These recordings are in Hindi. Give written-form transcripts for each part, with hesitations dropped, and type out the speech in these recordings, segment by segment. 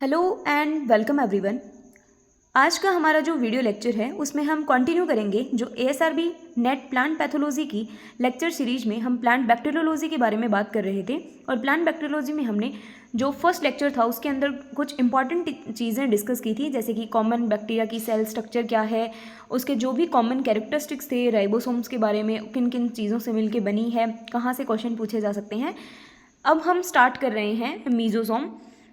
Hello and welcome everyone. आज का हमारा जो वीडियो लेक्चर है उसमें हम कंटिन्यू करेंगे जो ASRB नेट प्लांट पैथोलॉजी की लेक्चर सीरीज में हम प्लांट बैक्टीरियोलॉजी के बारे में बात कर रहे थे। और प्लांट बैक्टीरियोलॉजी में हमने जो फर्स्ट लेक्चर था उसके अंदर कुछ इंपॉर्टेंट चीज़ें डिस्कस की थी, जैसे कि कॉमन बैक्टीरिया की सेल स्ट्रक्चर क्या है, उसके जो भी कॉमन कैरेक्टरिस्टिक्स थे, राइबोसोम्स के बारे में किन किन चीज़ों से मिलकर बनी है, कहाँ से क्वेश्चन पूछे जा सकते हैं। अब हम स्टार्ट कर रहे हैं मीजोसोम।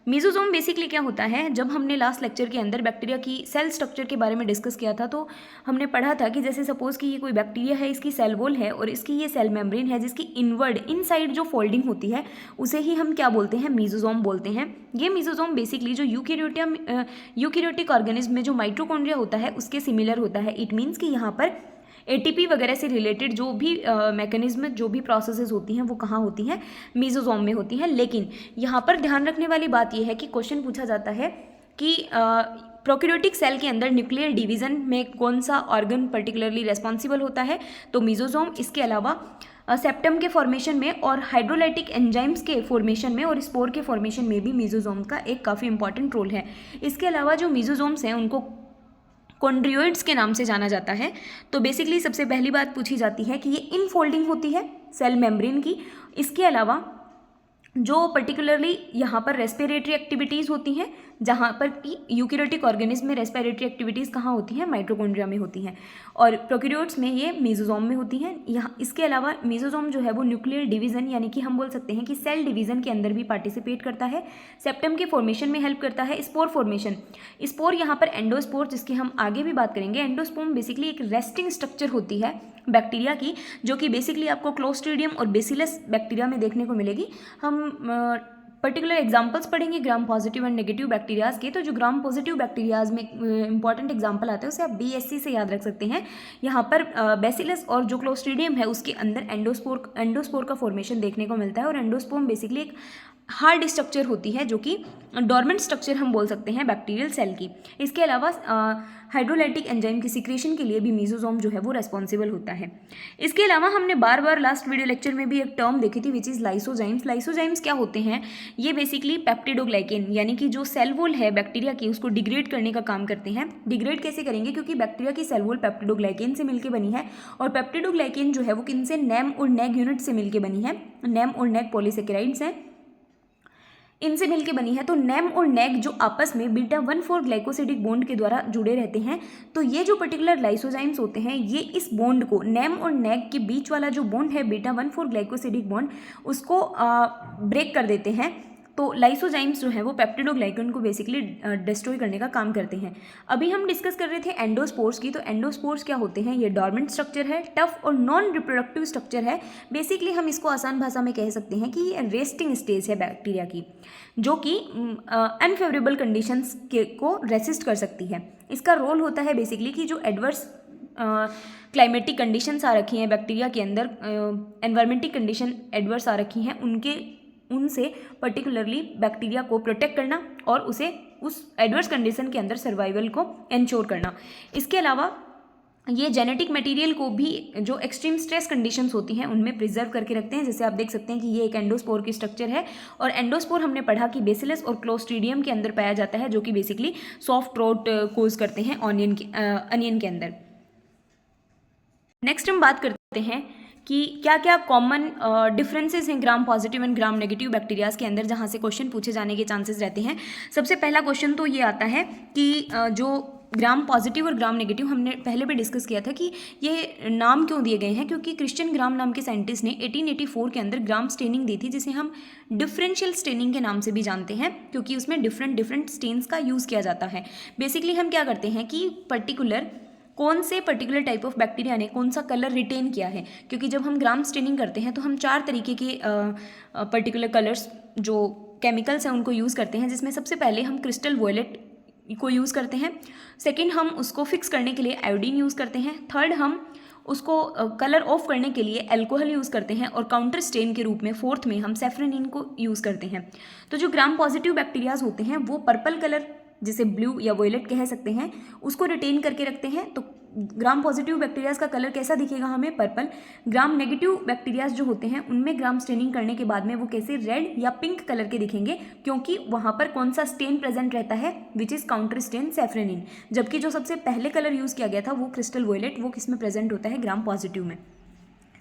मीजोसोम बेसिकली क्या होता है, जब हमने लास्ट लेक्चर के अंदर बैक्टीरिया की सेल स्ट्रक्चर के बारे में डिस्कस किया था तो हमने पढ़ा था कि जैसे सपोज कि ये कोई बैक्टीरिया है, इसकी सेल वॉल है और इसकी ये सेल मेम्ब्रेन है जिसकी इनवर्ड इनसाइड जो फोल्डिंग होती है उसे ही हम क्या बोलते हैं, मीजोसोम बोलते हैं। ये मीजोसोम बेसिकली जो यूकेरियोटिक ऑर्गेनिज्म में जो माइटोकॉन्ड्रिया होता है उसके सिमिलर होता है। इट मीन्स कि यहाँ पर ATP वगैरह से रिलेटेड जो भी मैकेनिज्म, जो भी प्रोसेसेस होती हैं वो कहाँ होती हैं, मीजोसोम में होती हैं। लेकिन यहाँ पर ध्यान रखने वाली बात यह है कि क्वेश्चन पूछा जाता है कि प्रोकैरियोटिक सेल के अंदर न्यूक्लियर डिवीजन में कौन सा ऑर्गन पर्टिकुलरली रेस्पॉन्सिबल होता है, तो मीजोसोम। इसके अलावा सेप्टम के फॉर्मेशन में और हाइड्रोलाइटिक एंजाइम्स के फॉर्मेशन में और स्पोर के फॉर्मेशन में भी मीजोसोम का एक काफ़ी इंपॉर्टेंट रोल है। इसके अलावा जो मीजोसोम्स हैं उनको कॉन्ड्रियोइड्स के नाम से जाना जाता है। तो बेसिकली सबसे पहली बात पूछी जाती है कि ये इनफोल्डिंग होती है सेल मेम्ब्रेन की। इसके अलावा जो पर्टिकुलरली यहाँ पर रेस्पिरेटरी एक्टिविटीज़ होती हैं, जहाँ पर कि यूकेरियोटिक ऑर्गेनिज्म में रेस्पिरेटरी एक्टिविटीज़ कहाँ होती हैं, माइटोकॉन्ड्रिया में होती हैं, और प्रोकैरियोट्स में ये मीजोसोम में होती हैं। यहाँ इसके अलावा मीजोसोम जो है वो न्यूक्लियर डिवीजन यानी कि हम बोल सकते हैं कि सेल डिवीजन के अंदर भी पार्टिसिपेट करता है, सेप्टम के फॉर्मेशन में हेल्प करता है, स्पोर फॉर्मेशन। स्पोर यहाँ पर एंडोस्पोर, जिसकी हम आगे भी बात करेंगे। एंडोस्पोर्म बेसिकली एक रेस्टिंग स्ट्रक्चर होती है बैक्टीरिया की, जो कि बेसिकली आपको क्लोस्ट्रीडियम और बेसिलस बैक्टीरिया में देखने को मिलेगी। हम पर्टिकुलर एग्जांपल्स पढ़ेंगे gram positive and negative bacterias के। तो जो ग्राम पॉजिटिव बैक्टीरियाज में इंपॉर्टेंट एग्जांपल आते हैं उसे आप BSC से याद रख सकते हैं। यहाँ पर बेसिलस और जो क्लोस्ट्रीडियम है उसके अंदर एंडोस्पोर का फॉर्मेशन देखने को मिलता है। और एंडोस्पोर्म बेसिकली एक हार्ड स्ट्रक्चर होती है जो कि डोरमेंट स्ट्रक्चर हम बोल सकते हैं बैक्टीरियल सेल की। इसके अलावा हाइड्रोलाइटिक एंजाइम की सिक्रेशन के लिए भी मीजोसोम जो है वो रेस्पॉन्सिबल होता है। इसके अलावा हमने बार बार लास्ट वीडियो लेक्चर में भी एक टर्म देखी थी विच इज़ लाइसोजाइम्स। लाइसोजाइम्स क्या होते हैं, ये बेसिकली पेप्टिडोग्लाइकेन यानी कि जो सेल वॉल है बैक्टीरिया की उसको डिग्रेड करने का काम करते हैं। डिग्रेड कैसे करेंगे, क्योंकि बैक्टीरिया की सेल वॉल पेप्टिडोग्लाइकेन से मिलकर बनी है और पेप्टिडोग्लाइकेन जो है वो किन से, नेम और नेग यूनिट से मिलकर बनी है। नेम और नेग पॉलीसेकेराइड्स हैं, इनसे मिलके बनी है। तो नेम और नेग जो आपस में β1,4 ग्लाइकोसिडिक बॉन्ड के द्वारा जुड़े रहते हैं। तो ये जो पर्टिकुलर लाइसोजाइम्स होते हैं ये इस बॉन्ड को, नेम और नेग के बीच वाला जो बॉन्ड है β1,4 ग्लाइकोसिडिक बॉन्ड, उसको ब्रेक कर देते हैं। तो लाइसोजाइम्स जो है वो पेप्टिडोग्लाइकन को बेसिकली डिस्ट्रॉय करने का काम करते हैं। अभी हम डिस्कस कर रहे थे एंडोस्पोर्स की। तो एंडोस्पोर्स क्या होते हैं, ये डॉर्मेंट स्ट्रक्चर है, टफ और नॉन रिप्रोडक्टिव स्ट्रक्चर है। बेसिकली हम इसको आसान भाषा में कह सकते हैं कि ये रेस्टिंग स्टेज है बैक्टीरिया की, जो कि अनफेवरेबल कंडीशंस को रेसिस्ट कर सकती है। इसका रोल होता है बेसिकली कि जो एडवर्स क्लाइमेटिक कंडीशंस आ रखी हैं बैक्टीरिया के अंदर, एनवायरमेंटिक कंडीशन एडवर्स आ रखी हैं, उनसे पर्टिकुलरली बैक्टीरिया को प्रोटेक्ट करना और उसे उस एडवर्स कंडीशन के अंदर सर्वाइवल को इंश्योर करना। इसके अलावा ये जेनेटिक मटेरियल को भी जो एक्सट्रीम स्ट्रेस कंडीशंस होती हैं उनमें प्रिजर्व करके रखते हैं। जैसे आप देख सकते हैं कि ये एक एंडोस्पोर की स्ट्रक्चर है और एंडोस्पोर हमने पढ़ा कि बेसिलस और क्लोस्ट्रीडियम के अंदर पाया जाता है, जो कि बेसिकली सॉफ्ट रोट कोज करते हैं अनियन के अंदर। नेक्स्ट हम बात करते हैं कि क्या क्या कॉमन डिफरेंसेस हैं gram positive and gram negative bacterias के अंदर, जहाँ से क्वेश्चन पूछे जाने के चांसेस रहते हैं। सबसे पहला क्वेश्चन तो ये आता है कि जो ग्राम पॉजिटिव और ग्राम नेगेटिव, हमने पहले भी डिस्कस किया था कि ये नाम क्यों दिए गए हैं, क्योंकि क्रिश्चियन ग्राम नाम के साइंटिस्ट ने 1884 के अंदर ग्राम स्टेनिंग दी थी, जिसे हम डिफरेंशियल स्टेनिंग के नाम से भी जानते हैं, क्योंकि उसमें डिफरेंट स्टेन्स का यूज़ किया जाता है। बेसिकली हम क्या करते हैं कि कौन से पर्टिकुलर टाइप ऑफ बैक्टीरिया ने कौन सा कलर रिटेन किया है, क्योंकि जब हम ग्राम स्टेनिंग करते हैं तो हम 4 तरीके के पर्टिकुलर कलर्स जो केमिकल्स हैं उनको यूज़ करते हैं, जिसमें सबसे पहले हम क्रिस्टल वॉयलेट को यूज़ करते हैं। सेकंड, हम उसको फिक्स करने के लिए आयोडीन यूज़ करते हैं। थर्ड, हम उसको कलर ऑफ करने के लिए अल्कोहल यूज़ करते हैं। और काउंटर स्टेन के रूप में फोर्थ में हम सैफ्रनिन को यूज़ करते हैं। तो जो ग्राम पॉजिटिव बैक्टीरियाज होते हैं वो पर्पल कलर जिसे ब्लू या वोयलेट कह सकते हैं, उसको रिटेन करके रखते हैं। तो ग्राम पॉजिटिव बैक्टीरियाज का कलर कैसा दिखेगा हमें? पर्पल। ग्राम नेगेटिव बैक्टीरियाज जो होते हैं उनमें ग्राम स्टेनिंग करने के बाद में वो कैसे? रेड या पिंक कलर के दिखेंगे, क्योंकि वहाँ पर कौन सा स्टेन प्रेजेंट रहता है? Which is counter stain safranin. जबकि जो सबसे पहले कलर यूज़ किया गया था वो क्रिस्टल वोयलेट, वो किस में प्रेजेंट होता है? ग्राम पॉजिटिव में।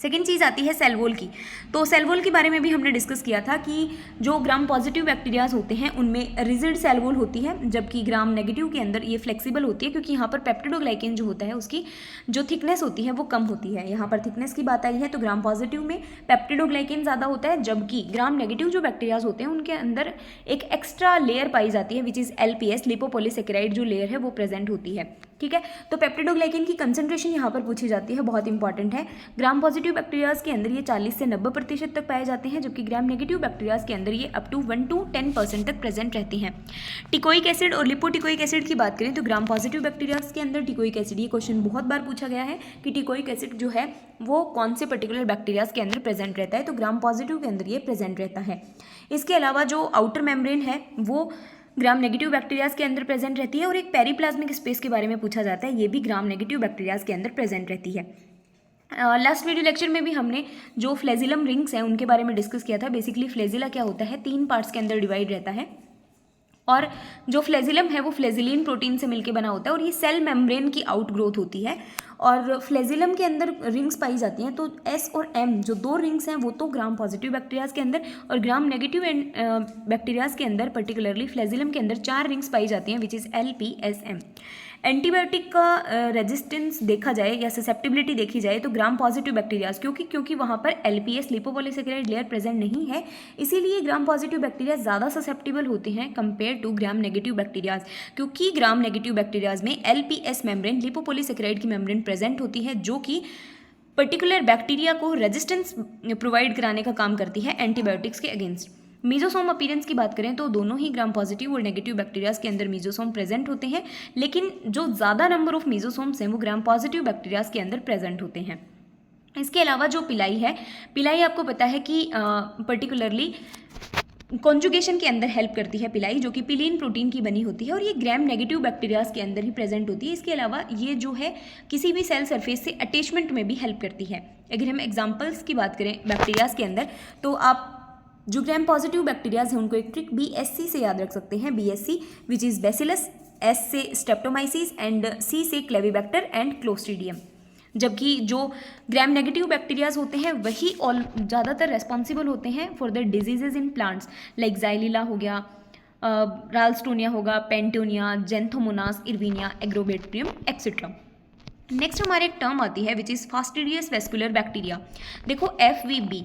सेकेंड चीज़ आती है सेल वॉल की। तो सेल वॉल के बारे में भी हमने डिस्कस किया था कि जो ग्राम पॉजिटिव बैक्टीरियाज होते हैं उनमें रिजिड सेल वॉल होती है, जबकि ग्राम नेगेटिव के अंदर ये फ्लेक्सिबल होती है, क्योंकि यहाँ पर पेप्टिडोग्लाइकेन जो होता है उसकी जो थिकनेस होती है वो कम होती है। यहाँ पर थिकनेस की बात आई है तो ग्राम पॉजिटिव में पेप्टिडोग्लाइकेन ज़्यादा होता है, जबकि ग्राम नेगेटिव जो बैक्टीरियाज होते हैं उनके अंदर एक एक्स्ट्रा लेयर पाई जाती है विच इज़ LPS, लिपोपॉलीसेकेराइड जो लेयर है वो प्रेजेंट होती है। ठीक है, तो पेप्टिडोग्लाइकेन की कंसंट्रेशन यहाँ पर पूछी जाती है, बहुत इंपॉर्टेंट है। ग्राम पॉजिटिव बैक्टीरियाज के अंदर ये 40 से 90% तक पाए जाते हैं, जबकि ग्राम नेगेटिव बैक्टीरियाज के अंदर ये अप टू 1 to 10% तक प्रेजेंट रहती हैं। टिकोइक एसिड और लिपोटिकोइक एसिड की बात करें तो ग्राम पॉजिटिव बैक्टीरियाज के अंदर टिकोइक एसिड, ये क्वेश्चन बहुत बार पूछा गया है कि टिकोइक एसिड जो है वो कौन से पर्टिकुलर बैक्टीरियाज के अंदर प्रेजेंट रहता है, तो ग्राम पॉजिटिव के अंदर ये प्रेजेंट रहता है। इसके अलावा जो आउटर मेम्ब्रेन है वो ग्राम नेगेटिव बैक्टीरियाज के अंदर प्रेजेंट रहती है, और एक पेरीप्लाज्मिक स्पेस के बारे में पूछा जाता है, ये भी ग्राम नेगेटिव बैक्टीरियाज के अंदर प्रेजेंट रहती है। लास्ट वीडियो लेक्चर में भी हमने जो फ्लेजिलम रिंग्स हैं उनके बारे में डिस्कस किया था। बेसिकली फ्लेजिला क्या होता है? 3 पार्ट्स के अंदर डिवाइड रहता है, और जो फ्लेजिलम है वो फ्लेजिलिन प्रोटीन से मिलकर बना होता है, और ये सेल मेम्ब्रेन की आउट ग्रोथ होती है, और फ्लेजिलम के अंदर रिंग्स पाई जाती हैं। तो S और M जो 2 रिंग्स हैं वो तो ग्राम पॉजिटिव बैक्टीरियाज के अंदर, और ग्राम नेगेटिव बैक्टीरियाज के अंदर पर्टिकुलरली फ्लेजिलम के अंदर 4 रिंग्स पाई जाती हैं विच इज़ LPSM। एंटीबायोटिक का रेजिस्टेंस देखा जाए या ससेप्टिबिलिटी देखी जाए तो ग्राम पॉजिटिव बैक्टीरियाज, क्योंकि वहाँ पर LPS लिपोपॉलीसेकेराइड लेयर प्रेजेंट नहीं है, इसीलिए ग्राम पॉजिटिव बैक्टीरिया ज़्यादा ससेप्टिबल होते हैं compare to gram negative bacterias, क्योंकि ग्राम नेगेटिव बैक्टीरियाज में LPS मेम्ब्रेन लिपोपॉलीसेकेराइड की मेम्ब्रेन प्रेजेंट होती है, जो कि पर्टिकुलर बैक्टीरिया को रेजिस्टेंस प्रोवाइड कराने का काम करती है एंटीबायोटिक्स के अगेंस्ट। मीजोसोम अपीयरेंस की बात करें तो दोनों ही ग्राम पॉजिटिव और नेगेटिव बैक्टीरियाज के अंदर मीजोसोम प्रेजेंट होते हैं, लेकिन जो ज़्यादा नंबर ऑफ मीजोसोम्स हैं वो ग्राम पॉजिटिव बैक्टीरियाज के अंदर प्रेजेंट होते हैं। इसके अलावा जो पिलाई है, पिलाई आपको पता है कि पर्टिकुलरली कॉन्जुगेशन के अंदर हेल्प करती है पिलाई, जो कि पिलीन प्रोटीन की बनी होती है, और ये ग्राम नेगेटिव बैक्टीरियाज के अंदर ही प्रेजेंट होती है। इसके अलावा ये जो है किसी भी सेल सरफेस से अटैचमेंट में भी हेल्प करती है। अगर हम एग्जांपल्स की बात करें बैक्टीरियाज के अंदर, तो आप जो ग्राम पॉजिटिव बैक्टीरियाज हैं उनको एक ट्रिक BSC से याद रख सकते हैं। BSC which is bacillus, S से स्ट्रेप्टोमाइसिस एंड C से क्लेविबैक्टर एंड क्लोस्ट्रीडियम। जबकि जो ग्राम नेगेटिव बैक्टीरियाज होते हैं वही ऑल ज़्यादातर रेस्पॉन्सिबल होते हैं for the diseases in plants, like Xylella हो गया, राल्स्टोनिया होगा, Pantoea, Xanthomonas, Erwinia, Agrobacterium etcetera. Next हमारे एक टर्म आती है which is fastidious vascular bacteria. देखो FVB,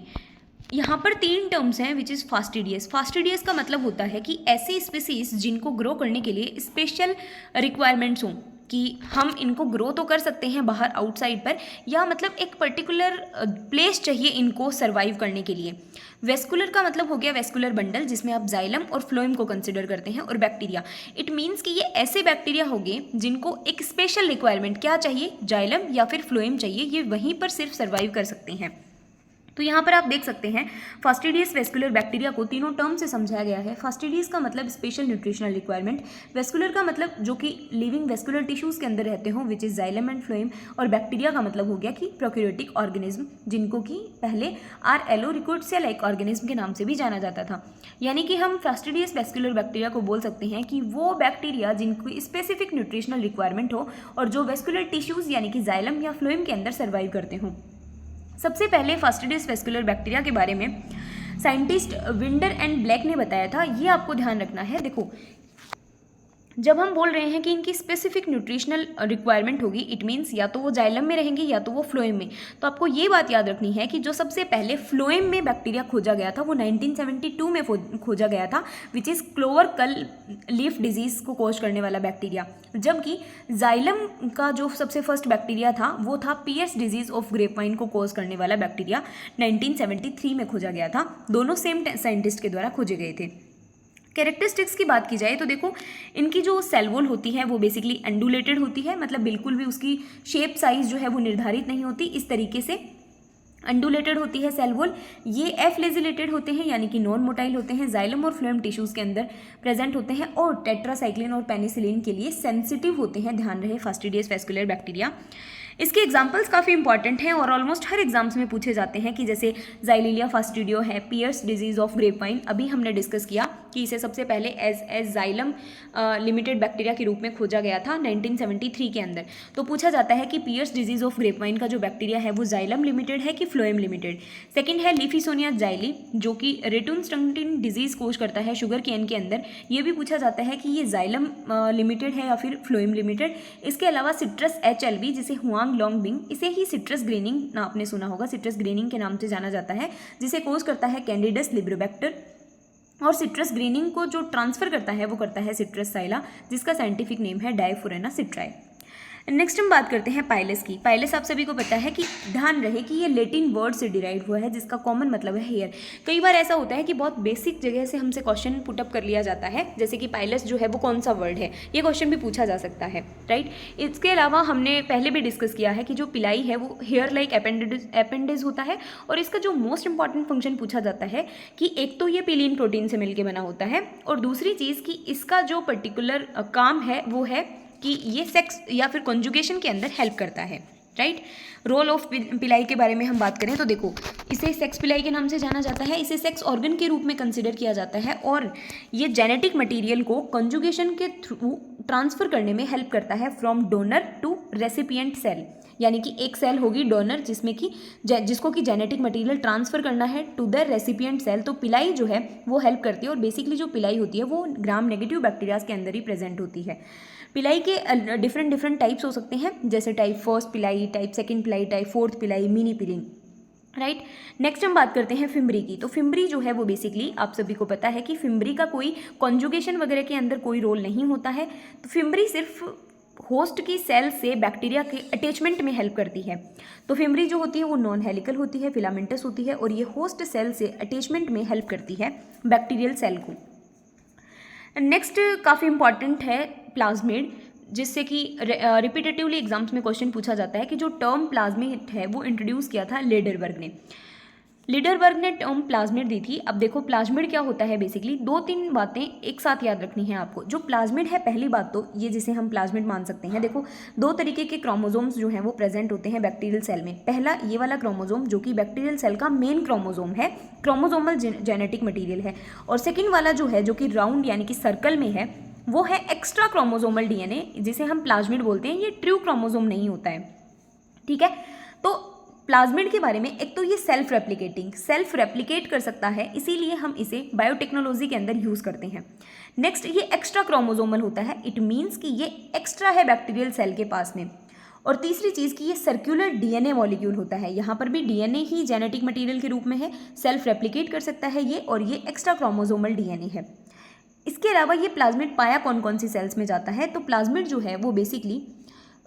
यहाँ पर 3 टर्म्स हैं विच इज़ फास्टिडियस। फास्टिडियस का मतलब होता है कि ऐसे स्पीसीज जिनको ग्रो करने के लिए स्पेशल रिक्वायरमेंट्स हों, कि हम इनको ग्रो तो कर सकते हैं बाहर आउटसाइड पर, या मतलब एक पर्टिकुलर प्लेस चाहिए इनको सर्वाइव करने के लिए। वेस्कुलर का मतलब हो गया वेस्कुलर बंडल, जिसमें आप जाइलम और फ्लोएम को कंसिडर करते हैं, और बैक्टीरिया इट मीन्स कि ये ऐसे बैक्टीरिया होंगे जिनको एक स्पेशल रिक्वायरमेंट क्या चाहिए, जाइलम या फिर फ्लोएम चाहिए, ये वहीं पर सिर्फ सर्वाइव कर सकते हैं। तो यहाँ पर आप देख सकते हैं फास्टिडियस वेस्कुलर बैक्टीरिया को तीनों टर्म से समझाया गया है। फास्टिडियस का मतलब स्पेशल न्यूट्रिशनल रिक्वायरमेंट, वेस्कुलर का मतलब जो कि लिविंग वेस्कुलर टिश्यूज़ के अंदर रहते हों which is xylem and phloem, और बैक्टीरिया का मतलब हो गया कि प्रोकैरियोटिक ऑर्गेनिज्म, जिनको कि पहले RLO रिकॉर्ड्सिया लाइक ऑर्गेनिज्म के नाम से भी जाना जाता था। यानी कि हम फास्टिडियस वेस्कुलर बैक्टीरिया को बोल सकते हैं कि वो बैक्टीरिया जिनको स्पेसिफिक न्यूट्रिशनल रिक्वायरमेंट हो और जो वेस्कुलर टिश्यूज़ यानी कि जाइलम या फ्लोएम के अंदर सर्वाइव करते हों। सबसे पहले फास्टिडियस वेस्कुलर बैक्टीरिया के बारे में साइंटिस्ट विंडर एंड ब्लैक ने बताया था, ये आपको ध्यान रखना है। देखो, जब हम बोल रहे हैं कि इनकी स्पेसिफिक न्यूट्रिशनल रिक्वायरमेंट होगी, इट मीन्स या तो वो जाइलम में रहेंगे या तो वो फ्लोएम में। तो आपको ये बात याद रखनी है कि जो सबसे पहले फ्लोएम में बैक्टीरिया खोजा गया था वो 1972 में खोजा गया था, विच इज़ क्लोवर कल लीफ डिजीज़ को कॉज करने वाला बैक्टीरिया। जबकि जाइलम का जो सबसे फर्स्ट बैक्टीरिया था वो था PS डिजीज़ ऑफ ग्रेपवाइन को कॉज करने वाला बैक्टीरिया, 1973 में खोजा गया था। दोनों सेम साइंटिस्ट के द्वारा खोजे गए थे। कैरेक्टरिस्टिक्स की बात की जाए तो देखो, इनकी जो सेल वॉल होती है वो बेसिकली एंडुलेटेड होती है, मतलब बिल्कुल भी उसकी शेप साइज जो है वो निर्धारित नहीं होती। इस तरीके से अंडुलेटेड होती है सेल वॉल, ये एफ्लेजिलेटेड होते हैं यानी कि नॉन मोटाइल होते हैं, जाइलम और फ्लोएम टिश्यूज के अंदर प्रेजेंट होते हैं और टेट्रासाइक्लिन और पेनिसिलिन के लिए सेंसिटिव होते हैं, ध्यान रहे फास्टिडियस वेस्कुलर बैक्टीरिया। इसके एग्जाम्पल्स काफ़ी इंपॉर्टेंट हैं और ऑलमोस्ट हर एग्जाम्स में पूछे जाते हैं कि जैसे जाइलीलिया फास्टिडियो है, पियर्स डिजीज ऑफ ग्रेपवाइन, अभी हमने डिस्कस किया कि इसे सबसे पहले एज जाइलम लिमिटेड बैक्टीरिया के रूप में खोजा गया था 1973 के अंदर। तो पूछा जाता है कि पियर्स डिजीज ऑफ ग्रेपवाइन का जो बैक्टीरिया है वो जाइलम लिमिटेड है कि फ्लोएम लिमिटेड। सेकेंड है लीफिसोनिया जाइली जो कि रेटून स्टंटिन डिजीज कोज करता है शुगर केन के अंदर, ये भी पूछा जाता है कि ये जाइलम लिमिटेड है या फिर फ्लोएम लिमिटेड। इसके अलावा सिट्रस HLB जिसे हुआंग लॉन्गबिंग, इसे ही सिट्रस ग्रेनिंग ना आपने सुना होगा, सिट्रस ग्रेनिंग के नाम से जाना जाता है, जिसे कोज करता है कैंडिडस लिब्रोबैक्टर और सिट्रस ग्रेनिंग को जो ट्रांसफर करता है वो करता है सिट्रस साइला जिसका साइंटिफिक नेम है डायफोरेना सिट्राई। नेक्स्ट हम बात करते हैं पाइलस की। पाइलस आप सभी को पता है कि ध्यान रहे कि ये लेटिन वर्ड से डिराइव हुआ है जिसका कॉमन मतलब है हेयर। कई बार ऐसा होता है कि बहुत बेसिक जगह से हमसे क्वेश्चन पुटअप कर लिया जाता है, जैसे कि पाइलस जो है वो कौन सा वर्ड है, ये क्वेश्चन भी पूछा जा सकता है, राइट। इसके अलावा हमने पहले भी डिस्कस किया है कि जो पिलाई है वो हेयर लाइक एपेंडेज होता है और इसका जो मोस्ट इंपॉर्टेंट फंक्शन पूछा जाता है कि एक तो ये पिलीन प्रोटीन से मिलकर बना होता है और दूसरी चीज़ कि इसका जो पर्टिकुलर काम है वो है कि ये सेक्स या फिर कॉन्जुगेशन के अंदर हेल्प करता है, राइट। रोल ऑफ पिलाई के बारे में हम बात करें तो देखो, इसे सेक्स पिलाई के नाम से जाना जाता है, इसे सेक्स ऑर्गन के रूप में कंसिडर किया जाता है और ये जेनेटिक मटेरियल को कॉन्जुगेशन के थ्रू ट्रांसफर करने में हेल्प करता है from donor to recipient cell, यानी कि एक सेल होगी डोनर जिसमें कि जिसको कि जेनेटिक मटेरियल ट्रांसफर करना है टू द रेसिपिएंट सेल, तो पिलाई जो है वो हेल्प करती है और बेसिकली जो पिलाई होती है वो ग्राम नेगेटिव बैक्टीरियाज के अंदर ही प्रेजेंट होती है। पिलाई के डिफरेंट टाइप्स हो सकते हैं, जैसे टाइप फर्स्ट पिलाई, टाइप सेकंड पिलाई, टाइप फोर्थ पिलाई, मिनी पिलिंग, राइट। नेक्स्ट हम बात करते हैं फिम्बरी की। तो फिम्बरी जो है वो बेसिकली आप सभी को पता है कि फिम्बरी का कोई कॉन्जुगेशन वगैरह के अंदर कोई रोल नहीं होता है। तो फिम्बरी सिर्फ होस्ट की सेल से बैक्टीरिया के अटैचमेंट में हेल्प करती है। तो फिम्बरी जो होती है वो नॉन हेलिकल होती है, फिलामेंटस होती है और ये होस्ट सेल से अटैचमेंट में हेल्प करती है बैक्टीरियल सेल को। नेक्स्ट काफ़ी इंपॉर्टेंट है प्लाज्मिड, जिससे कि रिपीटेटिवली एग्जाम्स में क्वेश्चन पूछा जाता है कि जो टर्म प्लाज्मिड है वो इंट्रोड्यूस किया था लीडरबर्ग ने। लीडरबर्ग ने टर्म प्लाज्मिड दी थी। अब देखो प्लाज्मिड क्या होता है, बेसिकली 2-3 बातें एक साथ याद रखनी है आपको। जो प्लाज्मिड है, पहली बात तो ये जिसे हम प्लाज्मिड मान सकते हैं, देखो 2 तरीके के क्रोमोसोम्स जो हैं वो प्रेजेंट होते हैं बैक्टीरियल सेल में। पहला ये वाला क्रोमोसोम जो कि बैक्टीरियल सेल का मेन क्रोमोसोम है, क्रोमोसोमल जेनेटिक मटीरियल है, और सेकेंड वाला जो है जो कि राउंड यानी कि सर्कल में है वो है एक्स्ट्रा क्रोमोसोमल DNA जिसे हम प्लाज्मिड बोलते हैं। ये ट्रू क्रोमोसोम नहीं होता है, ठीक है। तो प्लाज्मिड के बारे में, एक तो ये सेल्फ रेप्लिकेट कर सकता है, इसीलिए हम इसे बायोटेक्नोलॉजी के अंदर यूज़ करते हैं। नेक्स्ट ये एक्स्ट्रा क्रोमोसोमल होता है, इट मीन्स कि ये एक्स्ट्रा है बैक्टीरियल सेल के पास में। और तीसरी चीज़ कि ये सर्कुलर DNA मॉलिक्यूल होता है, यहाँ पर भी DNA ही जेनेटिक मटीरियल के रूप में है, सेल्फ रेप्लिकेट कर सकता है ये, और ये एक्स्ट्रा क्रोमोसोमल DNA है। इसके अलावा ये प्लाज्मिड पाया कौन कौन सी सेल्स में जाता है, तो प्लाज्मिड जो है वो बेसिकली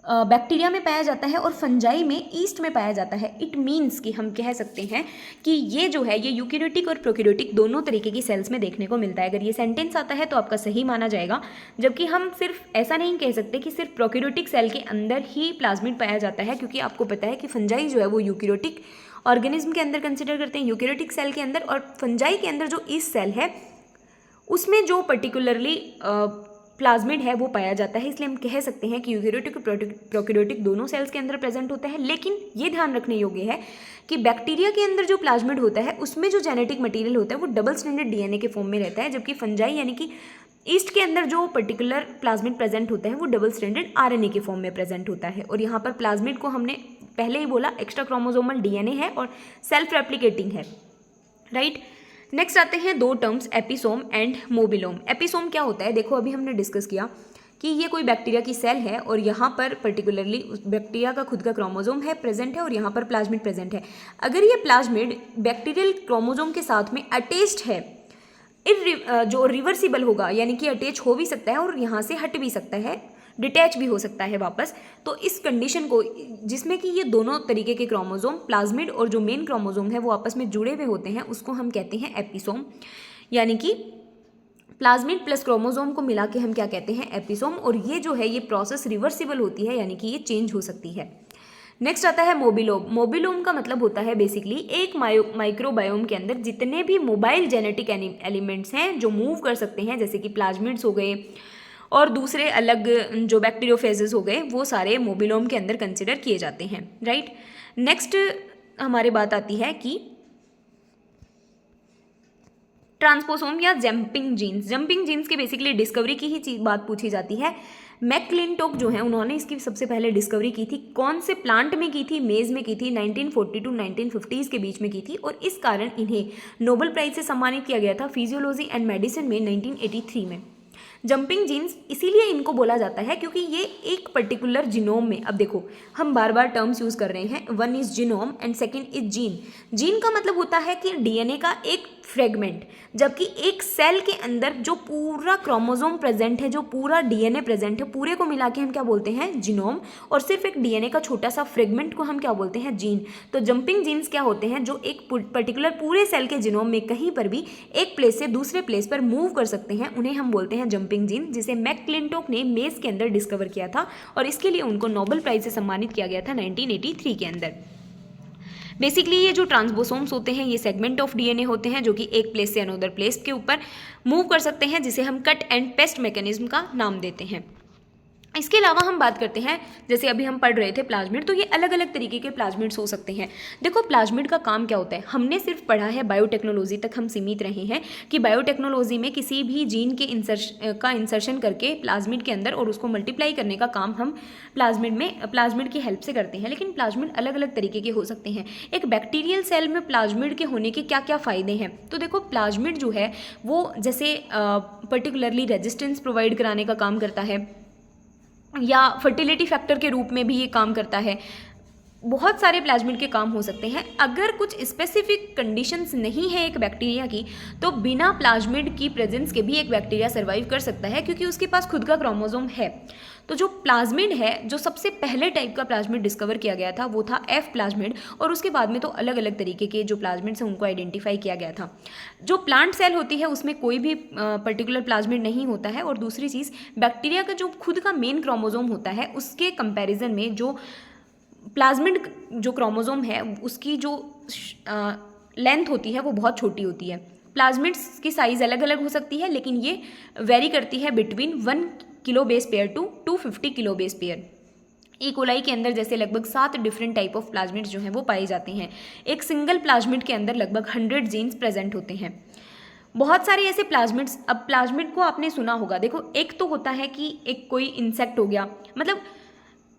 बैक्टीरिया में पाया जाता है और फंजाई में, ईस्ट में पाया जाता है। इट मीन्स कि हम कह सकते हैं कि ये जो है ये यूकेरियोटिक और प्रोकैरियोटिक दोनों तरीके की सेल्स में देखने को मिलता है। अगर ये सेंटेंस आता है तो आपका सही माना जाएगा, जबकि हम सिर्फ ऐसा नहीं कह सकते कि सिर्फ प्रोकैरियोटिक सेल के अंदर ही प्लाज्मिड पाया जाता है, क्योंकि आपको पता है कि फंजाई जो है वो यूकेरियोटिक ऑर्गेनिज्म के अंदर कंसिडर करते हैं, यूकेरियोटिक सेल के अंदर, और फंजाई के अंदर जो ईस्ट सेल है उसमें जो पर्टिकुलरली प्लाज्मिड है वो पाया जाता है। इसलिए हम कह सकते हैं कि यूकेरियोटिक और प्रोकैरियोटिक दोनों सेल्स के अंदर प्रेजेंट होता है। लेकिन ये ध्यान रखने योग्य है कि बैक्टीरिया के अंदर जो प्लाज्मिड होता है उसमें जो जेनेटिक मटेरियल होता है वो डबल स्ट्रैंडेड DNA के फॉर्म में रहता है, जबकि फंजाई यानी कि ईस्ट के अंदर जो पर्टिकुलर प्लाज्मिड प्रेजेंट होता है वो डबल स्ट्रैंडेड RNA के फॉर्म में प्रेजेंट होता है। और यहाँ पर प्लाज्मिड को हमने पहले ही बोला एक्स्ट्रा क्रोमोसोमल DNA है और सेल्फ रेप्लिकेटिंग है, राइट। नेक्स्ट आते हैं 2 टर्म्स, एपिसोम एंड मोबिलोम। एपिसोम क्या होता है, देखो अभी हमने डिस्कस किया कि ये कोई बैक्टीरिया की सेल है और यहाँ पर पर्टिकुलरली उस बैक्टीरिया का खुद का क्रोमोसोम है प्रेजेंट है और यहाँ पर प्लाज्मिड प्रेजेंट है। अगर ये प्लाज्मिड बैक्टीरियल क्रोमोसोम के साथ में अटैच्ड है, जो रिवर्सिबल होगा, यानी कि अटैच हो भी सकता है और यहाँ से हट भी सकता है, डिटैच भी हो सकता है वापस, तो इस कंडीशन को, जिसमें कि ये दोनों तरीके के क्रोमोसोम प्लाज्मिड और जो मेन क्रोमोसोम है वो आपस में जुड़े हुए होते हैं, उसको हम कहते हैं एपिसोम। यानी कि प्लाज्मिड प्लस क्रोमोसोम को मिला के हम क्या कहते हैं, एपिसोम। और ये जो है ये प्रोसेस रिवर्सिबल होती है, यानी कि ये चेंज हो सकती है। नेक्स्ट आता है मोबिलोम। मोबिलोम का मतलब होता है बेसिकली एक माइक्रोबायोम के अंदर जितने भी मोबाइल जेनेटिक एलिमेंट्स हैं जो मूव कर सकते हैं, जैसे कि प्लाज्मिड्स हो गए और दूसरे अलग जो बैक्टीरियोफेजेस हो गए, वो सारे मोबिलोम के अंदर कंसिडर किए जाते हैं, राइट। नेक्स्ट हमारी बात आती है कि ट्रांसपोसोम या जंपिंग जीन्स। जंपिंग जीन्स की बेसिकली डिस्कवरी की ही बात पूछी जाती है। मैकक्लिंटोक जो है उन्होंने इसकी सबसे पहले डिस्कवरी की थी। कौन से प्लांट में की थी? मेज में की थी। 1940 टू 1950 के बीच में की थी और इस कारण इन्हें नोबेल प्राइज से सम्मानित किया गया था फिजियोलॉजी एंड मेडिसिन में 1983 में। जंपिंग जीन्स इसीलिए इनको बोला जाता है क्योंकि ये एक पर्टिकुलर जीनोम में, अब देखो हम बार बार टर्म्स यूज कर रहे हैं, one is genome and second is gene. Gene का मतलब होता है कि डीएनए का एक फ्रेगमेंट, जबकि एक सेल के अंदर जो पूरा क्रोमोसोम प्रेजेंट है, जो पूरा डीएनए प्रेजेंट है, पूरे को मिला के हम क्या बोलते हैं? जीनोम। और सिर्फ एक डीएनए का छोटा सा फ्रेगमेंट को हम क्या बोलते हैं? जीन। तो जंपिंग जीन्स क्या होते हैं? जो एक पर्टिकुलर पूरे सेल के जीनोम में कहीं पर भी एक प्लेस से दूसरे प्लेस पर मूव कर सकते हैं, उन्हें हम बोलते हैं जंपिंग जीन, जिसे मैकक्लिंटोक ने मेज के अंदर डिस्कवर किया था और इसके लिए उनको नोबेल प्राइज से सम्मानित किया गया था 1983 के अंदर। बेसिकली ये जो ट्रांसपोसोम्स होते हैं ये सेगमेंट ऑफ डीएनए होते हैं जो कि एक प्लेस से अनदर प्लेस के ऊपर मूव कर सकते हैं, जिसे हम कट एंड पेस्ट मैकेनिज्म का नाम देते हैं। इसके अलावा हम बात करते हैं, जैसे अभी हम पढ़ रहे थे प्लाज्मिड, तो ये अलग अलग तरीके के प्लाज्मिड्स हो सकते हैं। देखो प्लाज्मिड का काम क्या होता है, हमने सिर्फ पढ़ा है बायोटेक्नोलॉजी तक हम सीमित रहे हैं कि बायोटेक्नोलॉजी में किसी भी जीन के इंसर्शन करके प्लाज्मिड के अंदर और उसको मल्टीप्लाई करने का काम हम प्लाज्मिड की हेल्प से करते हैं। लेकिन प्लाज्मिड अलग अलग तरीके के हो सकते हैं। एक बैक्टीरियल सेल में प्लाज्मिड के होने के क्या क्या फ़ायदे हैं? तो देखो प्लाज्मिड जो है वो जैसे पर्टिकुलरली रेजिस्टेंस प्रोवाइड कराने का काम करता है या फर्टिलिटी फैक्टर के रूप में भी ये काम करता है। बहुत सारे प्लाज्मिड के काम हो सकते हैं। अगर कुछ स्पेसिफिक कंडीशंस नहीं है एक बैक्टीरिया की, तो बिना प्लाज्मिड की प्रेजेंस के भी एक बैक्टीरिया सर्वाइव कर सकता है क्योंकि उसके पास खुद का क्रोमोसोम है। तो जो प्लाज्मिड है, जो सबसे पहले टाइप का प्लाज्मिड डिस्कवर किया गया था वो था एफ प्लाज्मिड, और उसके बाद में तो अलग अलग तरीके के जो प्लाज्मिड्स हैं उनको आइडेंटिफाई किया गया था। जो प्लांट सेल होती है उसमें कोई भी पर्टिकुलर प्लाज्मिड नहीं होता है। और दूसरी चीज़, बैक्टीरिया का जो खुद का मेन क्रोमोसोम होता है उसके कंपैरिजन में जो प्लाज्मिड जो क्रोमोसोम है उसकी जो लेंथ होती है वो बहुत छोटी होती है। प्लाज्मिड्स की साइज़ अलग अलग हो सकती है, लेकिन ये वेरी करती है between 1 kilo base pair to 250 kilo base pair. E coli के अंदर जैसे लगभग 7 डिफरेंट टाइप ऑफ प्लाज्मिड्स जो हैं वो पाए जाते हैं। एक सिंगल प्लाज्मिड के अंदर लगभग 100 जीन्स प्रेजेंट होते हैं। बहुत सारे ऐसे प्लाज्मिड्स, अब प्लाज्मिड को आपने सुना होगा, देखो एक तो होता है कि एक कोई इंसेक्ट हो गया, मतलब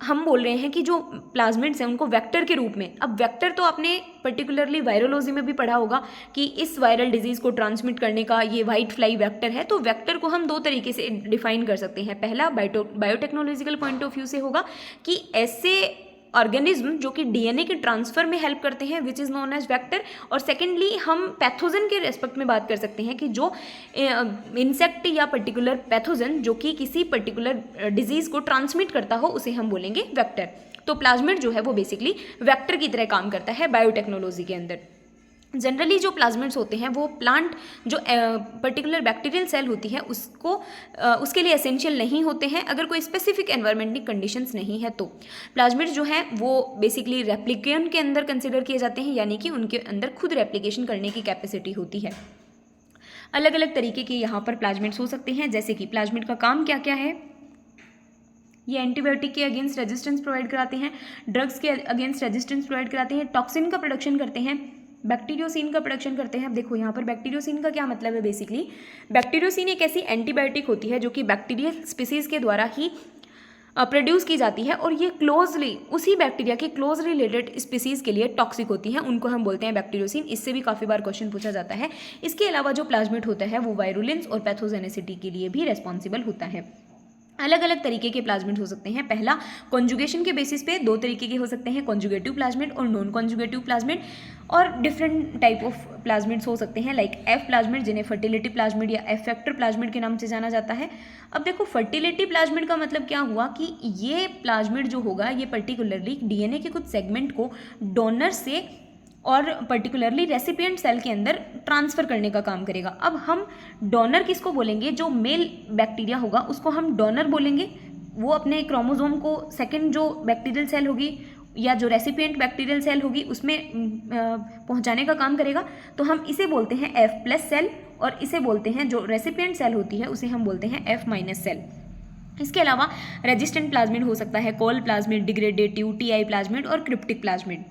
हम बोल रहे हैं कि जो प्लाज्मिड्स हैं उनको वेक्टर के रूप में, अब वेक्टर तो आपने पर्टिकुलरली वायरोलॉजी में भी पढ़ा होगा कि इस वायरल डिजीज़ को ट्रांसमिट करने का ये वाइट फ्लाई वेक्टर है। तो वेक्टर को हम 2 तरीके से डिफाइन कर सकते हैं। पहला बायोटेक्नोलॉजिकल पॉइंट ऑफ व्यू से होगा कि ऐसे ऑर्गेनिज्म जो कि डीएनए के ट्रांसफर में हेल्प करते हैं which is known as vector. और सेकेंडली हम पैथोजन के रेस्पेक्ट में बात कर सकते हैं कि जो इंसेक्ट या पर्टिकुलर पैथोजन जो कि किसी पर्टिकुलर डिजीज़ को ट्रांसमिट करता हो उसे हम बोलेंगे वेक्टर। तो प्लाज्मिड जो है वो बेसिकली वेक्टर की तरह काम करता है बायोटेक्नोलॉजी के अंदर। जनरली जो प्लाज्मिड्स होते हैं वो प्लांट जो पर्टिकुलर बैक्टीरियल सेल होती है उसके लिए एसेंशियल नहीं होते हैं अगर कोई स्पेसिफिक एनवायरमेंटल कंडीशंस नहीं है। तो प्लाज्मिड्स जो हैं वो बेसिकली रेप्लिकेंट के अंदर कंसिडर किए जाते हैं, यानी कि उनके अंदर खुद रेप्लिकेशन करने की कैपेसिटी होती है। अलग अलग तरीके के यहाँ पर प्लाज्मिड्स हो सकते हैं, जैसे कि प्लाज्मिड का काम क्या क्या है। ये एंटीबायोटिक के अगेंस्ट रेजिस्टेंस प्रोवाइड कराते हैं, ड्रग्स के अगेंस्ट रेजिस्टेंस प्रोवाइड कराते हैं, टॉक्सिन का प्रोडक्शन करते हैं, बैक्टीरियोसिन का प्रोडक्शन करते हैं। अब देखो यहाँ पर बैक्टीरियोसिन का क्या मतलब है। बेसिकली बैक्टीरियोसिन एक ऐसी एंटीबायोटिक होती है जो कि बैक्टीरियल स्पीसीज के द्वारा ही प्रोड्यूस की जाती है और ये क्लोजली उसी बैक्टीरिया के क्लोज रिलेटेड स्पीसीज के लिए टॉक्सिक होती हैं, उनको हम बोलते हैं बैक्टीरियोसिन। इससे भी काफ़ी बार क्वेश्चन पूछा जाता है। इसके अलावा जो प्लाज्मिड होता है वो वायरुलेंस और पैथोजेनेसिटी के लिए भी रेस्पॉन्सिबल होता है। अलग अलग तरीके के प्लाज्मिड हो सकते हैं। पहला कॉन्जुगेशन के बेसिस पे 2 तरीके के हो सकते हैं, कॉन्जुगेटिव प्लाज्मिड और नॉन कॉन्जुगेटिव प्लाज्मिड। और डिफरेंट टाइप ऑफ प्लाज्मिड्स हो सकते हैं लाइक एफ प्लाज्मिड, जिन्हें फर्टिलिटी प्लाज्मिड या एफ फैक्टर प्लाज्मिड के नाम से जाना जाता है। अब देखो फर्टिलिटी प्लाज्मिड का मतलब क्या हुआ कि ये प्लाज्मिड जो होगा ये पर्टिकुलरली डीएनए के कुछ सेगमेंट को डोनर से और पर्टिकुलरली रेसिपिएंट सेल के अंदर ट्रांसफ़र करने का काम करेगा। अब हम डोनर किसको बोलेंगे, जो मेल बैक्टीरिया होगा उसको हम डोनर बोलेंगे। वो अपने क्रोमोसोम को सेकंड जो बैक्टीरियल सेल होगी या जो रेसिपिएंट बैक्टीरियल सेल होगी उसमें पहुंचाने का काम करेगा, तो हम इसे बोलते हैं F+ सेल, और इसे बोलते हैं, जो रेसिपिएंट सेल होती है उसे हम बोलते हैं F- सेल। इसके अलावा रेजिस्टेंट प्लाज्मिड हो सकता है, call plasmid, degradative, TI plasmid और क्रिप्टिक प्लाज्मिड।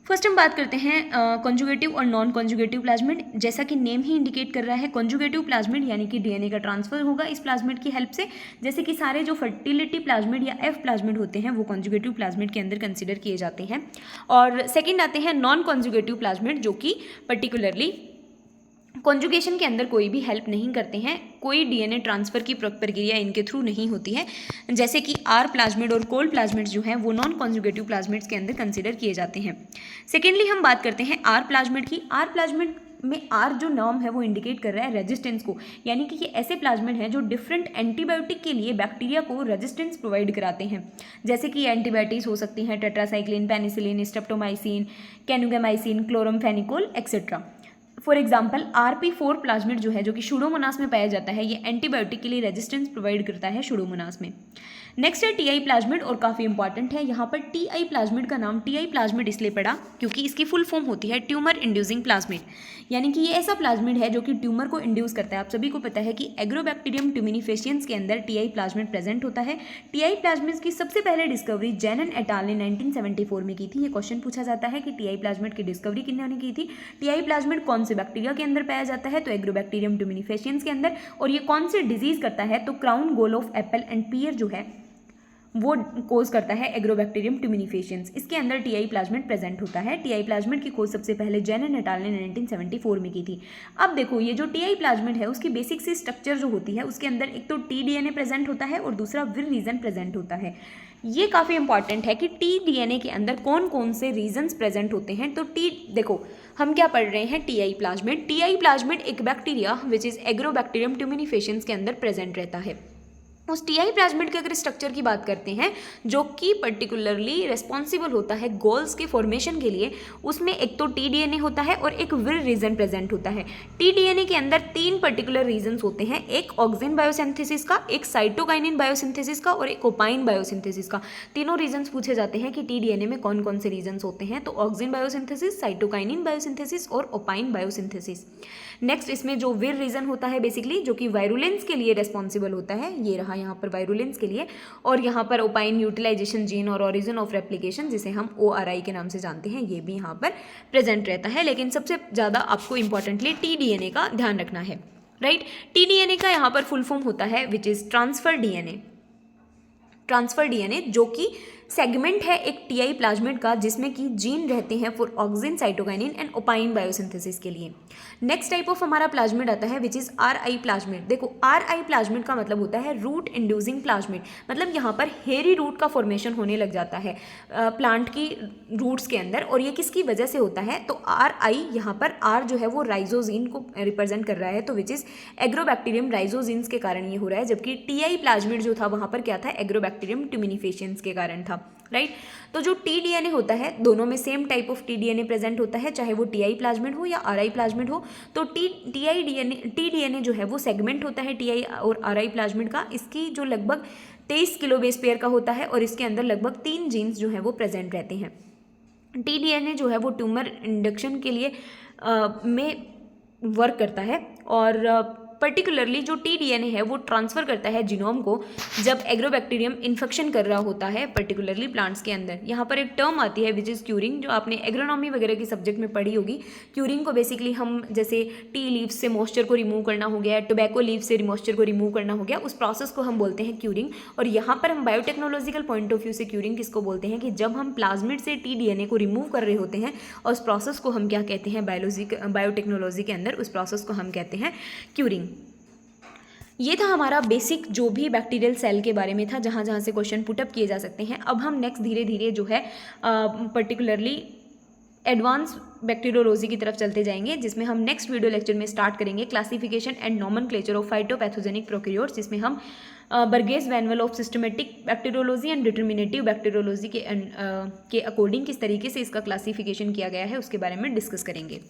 फर्स्ट हम बात करते हैं कॉन्जुगेटिव और नॉन कॉन्जुगेटिव प्लाज्मिड। जैसा कि नेम ही इंडिकेट कर रहा है, कॉन्जुगेटिव प्लाज्मिड यानी कि डीएनए का ट्रांसफर होगा इस प्लाज्मिड की हेल्प से। जैसे कि सारे जो फर्टिलिटी प्लाज्मिड या F प्लाज्मिड होते हैं वो कॉन्जुगेटिव प्लाज्मिड के अंदर कंसिडर किए जाते हैं। और सेकेंड आते हैं नॉन कॉन्जुगेटिव प्लाज्मिड, जो कि पर्टिकुलरली कॉन्जुगेशन के अंदर कोई भी हेल्प नहीं करते हैं, कोई डीएनए ट्रांसफ़र की प्रक्रिया इनके थ्रू नहीं होती है। जैसे कि आर प्लाज्मिड और कोल प्लाज्मिड्स जो हैं वो नॉन कॉन्जुगेटिव प्लाज्मिड्स के अंदर कंसिडर किए जाते हैं। सेकेंडली हम बात करते हैं आर प्लाज्मिड की। आर प्लाज्मिड में आर जो नाम है वो इंडिकेट कर रहा है रेजिस्टेंस को, यानी कि ये ऐसे प्लाज्मिड हैं जो डिफरेंट एंटीबायोटिक के लिए बैक्टीरिया को रेजिस्टेंस प्रोवाइड कराते हैं। जैसे कि एंटीबायोटिक्स हो सकती हैं tetracycline, penicillin, streptomycin, kasugamycin, chloramphenicol etcetera. For example RP4 plasmid जो है, जो कि शूडोमोनास में पाया जाता है, ये एंटीबायोटिक के लिए रेजिस्टेंस प्रोवाइड करता है शूडोमोनास में। नेक्स्ट है टीआई प्लाज्मिड, और काफ़ी इंपॉर्टेंट है। यहाँ पर टीआई प्लाज्मिड का नाम टीआई प्लाज्मिड इसलिए पड़ा क्योंकि इसकी फुल फॉर्म होती है ट्यूमर इंड्यूसिंग प्लाज्मिड, यानी कि ये ऐसा प्लाज्मिड है जो कि ट्यूमर को इंड्यूस करता है। आप सभी को पता है कि एग्रोबैक्टीरियम ट्यूमिनिफेशियंस के अंदर टीआई प्लाज्मिड प्रेजेंट होता है। टीआई प्लाज्मिड की सबसे पहले डिस्कवरी जेनन एट अल ने 1974 में की थी। ये क्वेश्चन पूछा जाता है कि टीआई प्लाज्मिड की डिस्कवरी किन्होंने की थी। टीआई प्लाज्मिड कौन से बैक्टीरिया के अंदर पाया जाता है, तो एग्रोबैक्टीरियम ट्यूमिनिफेशियंस के अंदर, और ये कौन से डिजीज करता है, तो crown gall of apple and pear जो है वो कोज करता है एग्रोबैक्टीरियम ट्यूमिनिफेशियंस। इसके अंदर टीआई प्लाज्मिड प्रेजेंट होता है। टीआई प्लाज्मिड की खोज सबसे पहले जेनन एट अल ने 1974 में की थी। अब देखो, ये जो टीआई प्लाज्मिड है उसकी बेसिक सी स्ट्रक्चर जो होती है उसके अंदर एक तो टीडीएनए प्रेजेंट होता है और दूसरा विर रीजन प्रेजेंट होता है। ये काफ़ी इंपॉर्टेंट है कि टीडीएनए के अंदर कौन कौन से रीजन्स प्रेजेंट होते हैं। तो देखो हम क्या पढ़ रहे हैं, टीआई प्लाज्मिड। टीआई प्लाज्मिड एक बैक्टीरिया विच इज एग्रोबैक्टीरियम ट्यूमिनिफेशियंस के अंदर प्रेजेंट रहता है। उस टीआई प्लाज्मिड के अगर स्ट्रक्चर की बात करते हैं जो कि पर्टिकुलरली रिस्पॉन्सिबल होता है गोल्स के फॉर्मेशन के लिए, उसमें एक तो टीडीएनए होता है और एक विर रीजन प्रेजेंट होता है। टीडीएनए के अंदर 3 पर्टिकुलर रीजन्स होते हैं, एक ऑक्सिन बायोसिंथेसिस का, एक साइटोकाइनिन बायोसिंथेसिस का और एक ओपाइन बायोसिंथेसिस का। तीनों रीजन्स पूछे जाते हैं कि टीडीएनए में कौन कौन से रीजन्स होते हैं, तो ऑक्सिन बायोसिंथेसिस, साइटोकाइनिन बायोसिंथेसिस और ओपाइन बायोसिंथेसिस। नेक्स्ट इसमें जो विर रीजन होता है बेसिकली, जो कि वायरुलेंस के लिए रिस्पॉन्सिबल होता है, ये रहा यहाँ पर वायरुलेंस के लिए, और यहाँ पर ओपाइन यूटिलाइजेशन जीन और ओरिजिन ऑफ रेप्लिकेशन जिसे हम ORI के नाम से जानते हैं, ये भी यहाँ पर प्रेजेंट रहता है। लेकिन सबसे ज़्यादा आपको इंपॉर्टेंटली टीडीएनए का ध्यान रखना है, राइट। टीडीएनए का यहाँ पर फुल फॉर्म होता है which is transfer DNA. Transfer DNA जो कि सेगमेंट है एक टीआई प्लाज्मिड का, जिसमें कि जीन रहते हैं for auxin, cytokinin and opine biosynthesis के लिए। नेक्स्ट टाइप ऑफ हमारा प्लाज्मिड आता है विच इज RI प्लाज्मिड। देखो RI प्लाज्मिड का मतलब होता है रूट इंड्यूसिंग प्लाज्मिड, मतलब यहाँ पर हेयरी रूट का फॉर्मेशन होने लग जाता है प्लांट की रूट्स के अंदर, और ये किसकी वजह से होता है, तो RI यहाँ पर R जो है वो राइजोजीन को रिप्रेजेंट कर रहा है, तो विच इज एग्रोबैक्टीरियम राइजोजीन्स के कारण ये हो रहा है, जबकि टीआई प्लाज्मिड जो था वहाँ पर क्या था, एग्रोबैक्टीरियम ट्यूमिनिफेशियंस के कारण था, राइट। तो जो टीडीएनए होता है दोनों में same type of T-DNA present होता है, चाहे वो टीआई प्लाज्मिड हो या RI प्लाज्मिड हो। तो टीडीएनए जो है वो सेगमेंट होता है टीआई और RI प्लाज्मिड का। इसकी जो लगभग 23 किलो बेस पेयर का होता है और इसके अंदर लगभग 3 जीन्स जो है वो प्रेजेंट रहते हैं। टीडीएनए जो है वो ट्यूमर इंडक्शन के लिए में वर्क करता है, और पर्टिकुलरली जो टीडीएनए है वो ट्रांसफ़र करता है जीनोम को जब एग्रोबैक्टीरियम इन्फेक्शन कर रहा होता है पर्टिकुलरली प्लांट्स के अंदर। यहाँ पर एक टर्म आती है विच इज़ क्यूरिंग, जो आपने एग्रोनॉमी वगैरह की सब्जेक्ट में पढ़ी होगी। क्यूरिंग को बेसिकली हम जैसे टी लीव्स से मॉइस्चर को रिमूव करना हो गया, टोबैको लीव से मॉइस्चर को रिमूव करना हो गया, उस प्रोसेस को हम बोलते हैं क्यूरिंग। और यहाँ पर हम बायोटेक्नोलॉजिकल पॉइंट ऑफ व्यू से क्यूरिंग किसको बोलते हैं, कि जब हम प्लाज्मिड से टीडीएनए को रिमूव कर रहे होते हैं और उस प्रोसेस को हम क्या कहते हैं, बायोटेक्नोलॉजी के अंदर उस प्रोसेस को हम कहते हैं क्यूरिंग। ये था हमारा बेसिक जो भी बैक्टीरियल सेल के बारे में था, जहाँ जहाँ से क्वेश्चन पुटअप किए जा सकते हैं। अब हम नेक्स्ट धीरे धीरे जो है पर्टिकुलरली एडवांस बैक्टीरियोलॉजी की तरफ चलते जाएंगे, जिसमें हम नेक्स्ट वीडियो लेक्चर में स्टार्ट करेंगे classification and nomenclature of phytopathogenic prokaryotes, जिसमें हम Bergey's manual of systematic bacteriology and determinative bacteriology के अकॉर्डिंग किस तरीके से इसका क्लासिफिकेशन किया गया है उसके बारे में डिस्कस करेंगे।